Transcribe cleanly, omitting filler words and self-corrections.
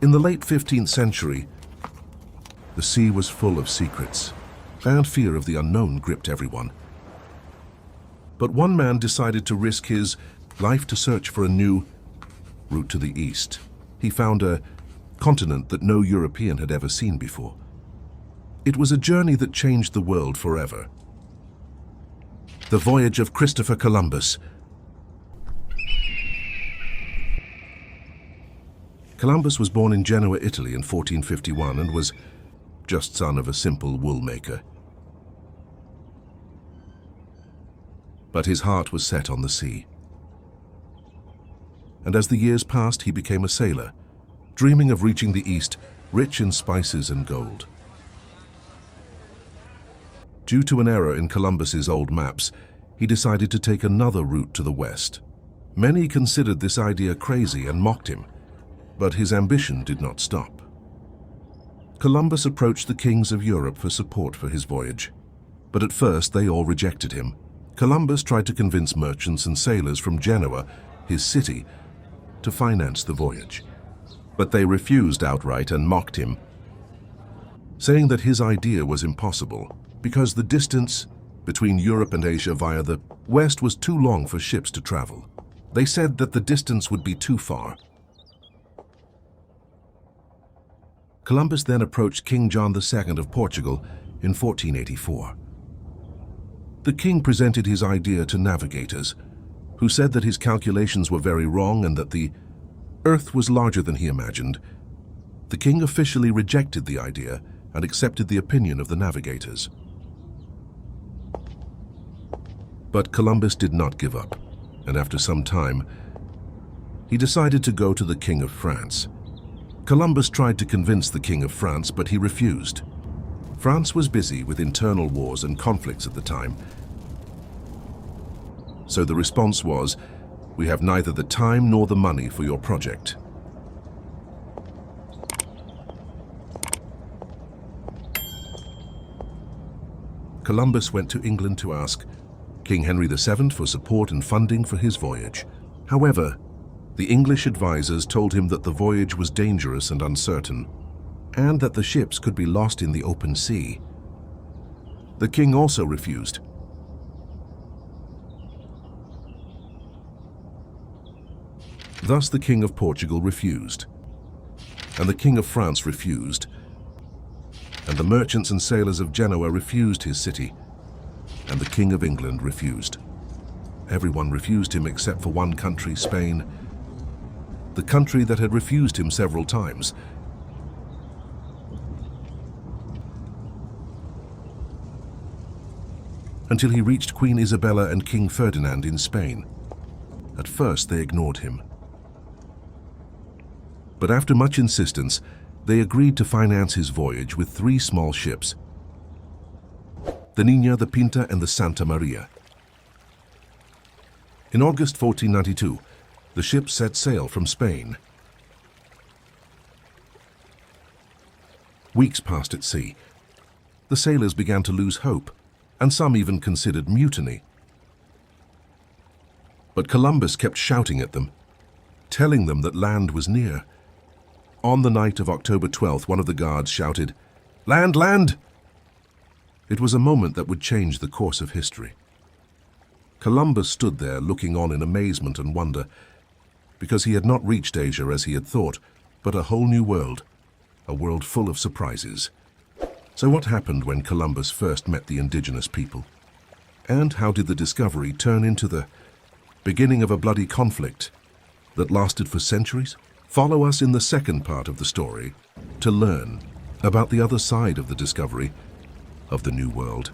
In the late 15th century, the sea was full of secrets, and fear of the unknown gripped everyone. But one man decided to risk his life to search for a new route to the east. He found a continent that no European had ever seen before. It was a journey that changed the world forever. The Voyage of Christopher Columbus. Columbus was born in Genoa, Italy in 1451 and was just son of a simple wool maker. But his heart was set on the sea. And as the years passed, he became a sailor, dreaming of reaching the east, rich in spices and gold. Due to an error in Columbus's old maps, he decided to take another route to the west. Many considered this idea crazy and mocked him, but his ambition did not stop. Columbus approached the kings of Europe for support for his voyage, but at first they all rejected him. Columbus tried to convince merchants and sailors from Genoa, his city, to finance the voyage, but they refused outright and mocked him, saying that his idea was impossible because the distance between Europe and Asia via the west was too long for ships to travel. They said that the distance would be too far. Columbus then approached King John II of Portugal in 1484. The king presented his idea to navigators, who said that his calculations were very wrong and that the Earth was larger than he imagined. The king officially rejected the idea and accepted the opinion of the navigators. But Columbus did not give up, and after some time, he decided to go to the King of France. Columbus tried to convince the King of France, but he refused. France was busy with internal wars and conflicts at the time. So the response was, "We have neither the time nor the money for your project." Columbus went to England to ask King Henry VII for support and funding for his voyage. However, the English advisors told him that the voyage was dangerous and uncertain, and that the ships could be lost in the open sea. The king also refused. Thus the King of Portugal refused, and the King of France refused, and the merchants and sailors of Genoa refused his city, and the King of England refused. Everyone refused him except for one country, Spain, the country that had refused him several times. Until he reached Queen Isabella and King Ferdinand in Spain. At first they ignored him. But after much insistence, they agreed to finance his voyage with 3 small ships, the Niña, the Pinta, and the Santa María. In August 1492, the ships set sail from Spain. Weeks passed at sea. The sailors began to lose hope, and some even considered mutiny. But Columbus kept shouting at them, telling them that land was near. On the night of October 12th, one of the guards shouted, "Land, land!" It was a moment that would change the course of history. Columbus stood there looking on in amazement and wonder, because he had not reached Asia as he had thought, but a whole new world, a world full of surprises. So what happened when Columbus first met the indigenous people? And how did the discovery turn into the beginning of a bloody conflict that lasted for centuries? Follow us in the second part of the story to learn about the other side of the discovery of the New World.